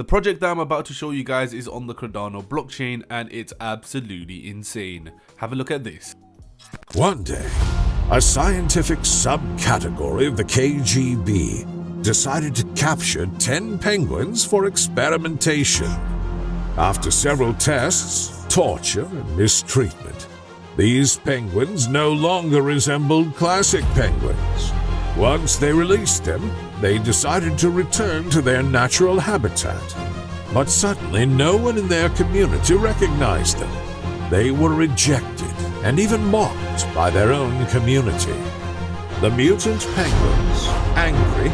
The project that I'm about to show you guys is on the Cardano blockchain and it's absolutely insane. Have a look at this. One day, a scientific subcategory of the KGB decided to capture 10 penguins for experimentation. After several tests, torture, and mistreatment, these penguins no longer resembled classic penguins. Once they released them, they decided to return to their natural habitat. But suddenly, no one in their community recognized them. They were rejected and even mocked by their own community. The mutant penguins, angry,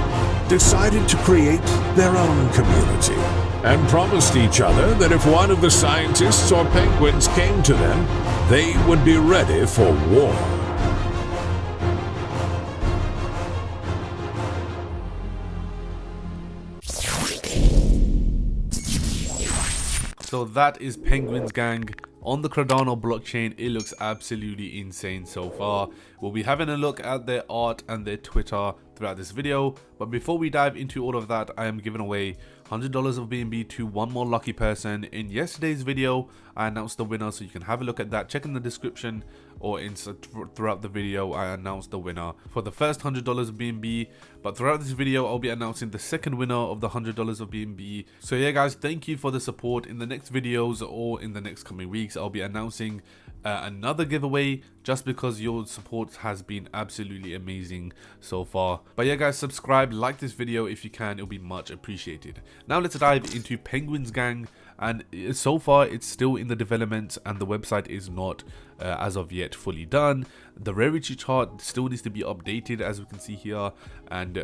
decided to create their own community and promised each other that if one of the scientists or penguins came to them, they would be ready for war. So that is Penguins Gang on the Cardano blockchain. It looks absolutely insane so far. We'll be having a look at their art and their Twitter throughout this video, but before we dive into all of that, I am giving away $100 of BNB to one more lucky person. In yesterday's video, I announced the winner, so you can have a look at that. Check in the description or throughout the video, I announced the winner for the first $100 of BNB. But throughout this video, I'll be announcing the second winner of the $100 of BNB. So yeah, guys, thank you for the support. In the next videos or in the next coming weeks, I'll be announcing another giveaway just because your support has been absolutely amazing so far. But yeah, guys, subscribe, like this video if you can, it'll be much appreciated. Now let's dive into Penguins Gang, and so far it's still in the development and the website is not as of yet fully done. The rarity chart still needs to be updated, as we can see here, and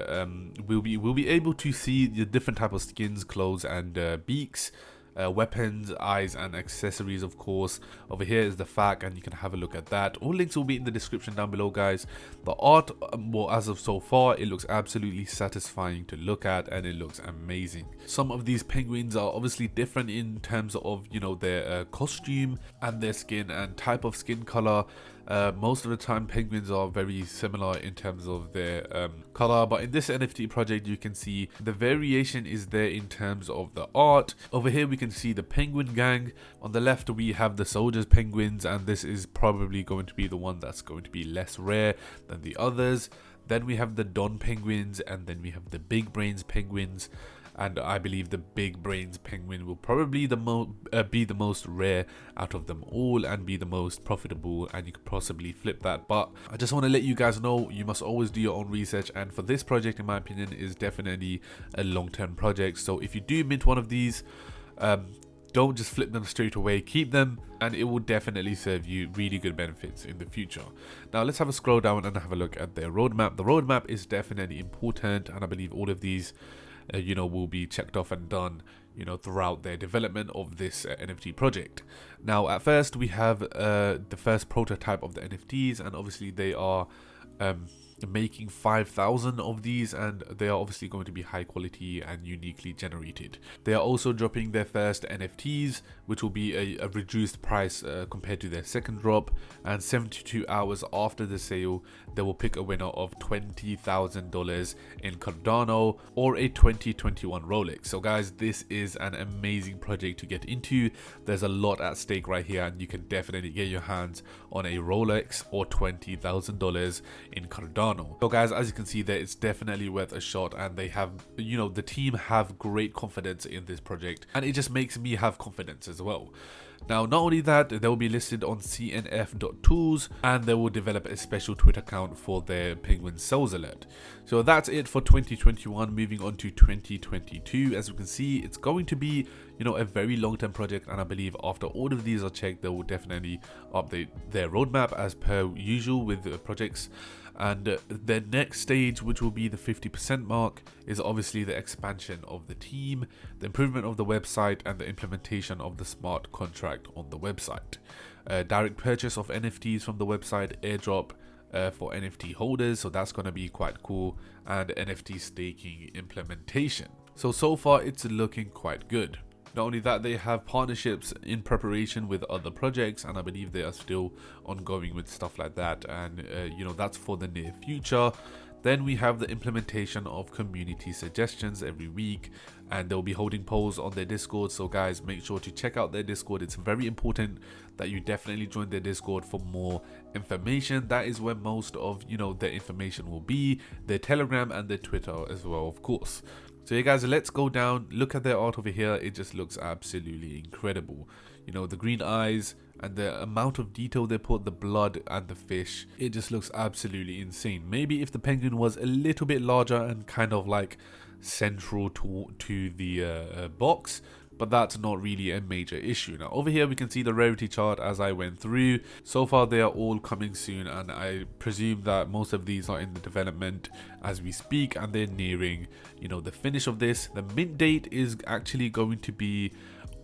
we'll be able to see the different type of skins, clothes, and beaks, weapons, eyes, and accessories. Of course, over here is the FAQ, and you can have a look at that. All links will be in the description down below, guys. The art, well, as of so far, it looks absolutely satisfying to look at, and it looks amazing. Some of these penguins are obviously different in terms of, you know, their costume and their skin and type of skin color. Most of the time penguins are very similar in terms of their color, but in this NFT project you can see the variation is there in terms of the art. Over here we can see the Penguin Gang. On the left we have the Soldiers Penguins, and this is probably going to be the one that's going to be less rare than the others. Then we have the Don Penguins, and then we have the Big Brains Penguins. And I believe the Big Brains Penguin will probably be the most rare out of them all and be the most profitable, and you could possibly flip that. But I just want to let you guys know, you must always do your own research, and for this project, in my opinion, is definitely a long-term project. So if you do mint one of these, don't just flip them straight away, keep them, and it will definitely serve you really good benefits in the future. Now let's have a scroll down and have a look at their roadmap. The roadmap is definitely important, and I believe all of these you know, will be checked off and done, you know, throughout their development of this NFT project. Now at first we have the first prototype of the NFTs, and obviously they are making 5,000 of these, and they are obviously going to be high quality and uniquely generated. They are also dropping their first NFTs, which will be a reduced price compared to their second drop, and 72 hours after the sale they will pick a winner of $20,000 in Cardano or a 2021 Rolex. So guys, this is an amazing project to get into. There's a lot at stake right here, and you can definitely get your hands on a Rolex or $20,000 in Cardano. So guys, as you can see there, it's definitely worth a shot, and they have, you know, the team have great confidence in this project, and it just makes me have confidence as well. Now, not only that, they will be listed on cnf.tools, and they will develop a special Twitter account for their Penguin Sales Alert. So that's it for 2021. Moving on to 2022, as you can see, it's going to be, you know, a very long-term project, and I believe after all of these are checked, they will definitely update their roadmap as per usual with projects. And the next stage, which will be the 50% mark, is obviously the expansion of the team, the improvement of the website, and the implementation of the smart contract on the website. Direct purchase of NFTs from the website, airdrop for NFT holders, so that's going to be quite cool, and NFT staking implementation. So far it's looking quite good. Not only that, they have partnerships in preparation with other projects, and I believe they are still ongoing with stuff like that, and you know, that's for the near future. Then we have the implementation of community suggestions every week, and they'll be holding polls on their Discord. So guys, make sure to check out their Discord. It's very important that you definitely join their Discord for more information. That is where most of, you know, their information will be, their Telegram and their Twitter as well, of course. So yeah guys, let's go down, look at their art over here. It just looks absolutely incredible. You know, the green eyes and the amount of detail they put, the blood and the fish, it just looks absolutely insane. Maybe if the penguin was a little bit larger and kind of like central to the box, but that's not really a major issue. Now over here we can see the rarity chart as I went through. So far they are all coming soon, and I presume that most of these are in the development as we speak, and they're nearing, you know, the finish of this. The mint date is actually going to be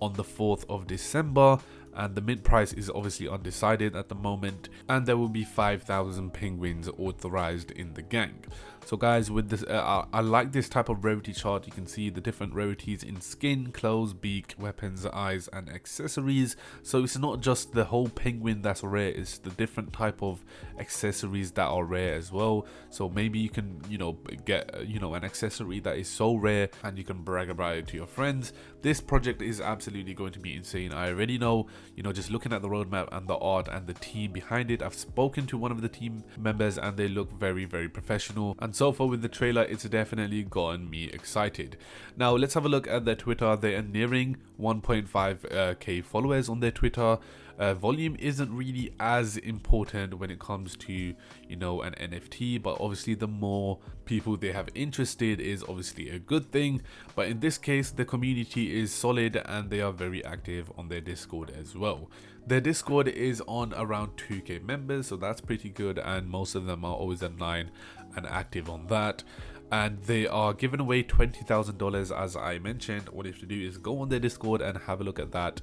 on the 4th of December, and the mint price is obviously undecided at the moment, and there will be 5,000 penguins authorized in the gang. So guys, with this I like this type of rarity chart. You can see the different rarities in skin, clothes, beak, weapons, eyes and accessories. So it's not just the whole penguin that's rare, it's the different type of accessories that are rare as well. So maybe you can, you know, get, you know, an accessory that is so rare and you can brag about it to your friends. This project is absolutely going to be insane. I already know, you know, just looking at the roadmap and the art and the team behind it. I've spoken to one of the team members and they look very, very professional. And so far with the trailer, it's definitely gotten me excited. Now let's have a look at their Twitter. They are nearing 1.5k followers on their Twitter. Volume isn't really as important when it comes to, you know, an NFT, but obviously the more people they have interested is obviously a good thing. But in this case, the community is solid and they are very active on their Discord as well. Their Discord is on around 2k members, so that's pretty good, and most of them are always online and active on that. And they are giving away $20,000 as I mentioned. All you have to do is go on their Discord and have a look at that.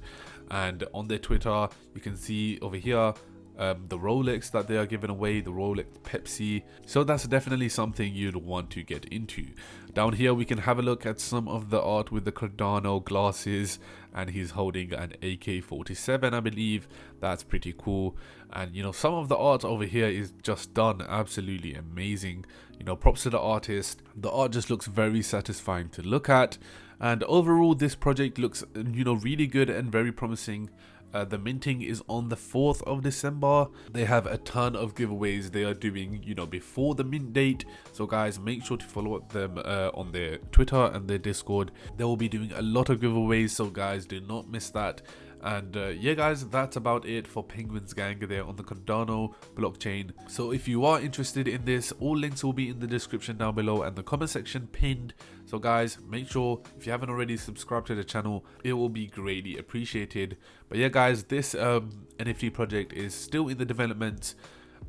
And on their Twitter, you can see over here the Rolex that they are giving away, the Rolex Pepsi. So that's definitely something you'd want to get into. Down here we can have a look at some of the art with the Cardano glasses, and he's holding an AK-47, I believe. That's pretty cool. And you know, some of the art over here is just done absolutely amazing. You know, props to the artist. The art just looks very satisfying to look at, and overall this project looks, you know, really good and very promising. The minting is on the 4th of December. They have a ton of giveaways they are doing, you know, before the mint date. So guys, make sure to follow up them on their Twitter and their Discord. They will be doing a lot of giveaways, so guys, do not miss that. And yeah guys, that's about it for Penguins Gang there on the Cardano blockchain. So if you are interested in this, all links will be in the description down below and the comment section pinned. So guys, make sure if you haven't already subscribed to the channel, it will be greatly appreciated. But yeah guys, this NFT project is still in the development,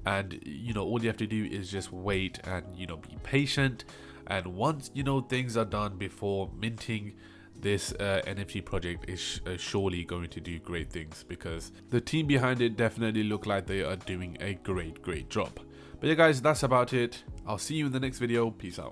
and you know, all you have to do is just wait and, you know, be patient. And once, you know, things are done before minting, this NFT project is surely going to do great things, because the team behind it definitely look like they are doing a great job. But yeah guys, that's about it. I'll see you in the next video. Peace out.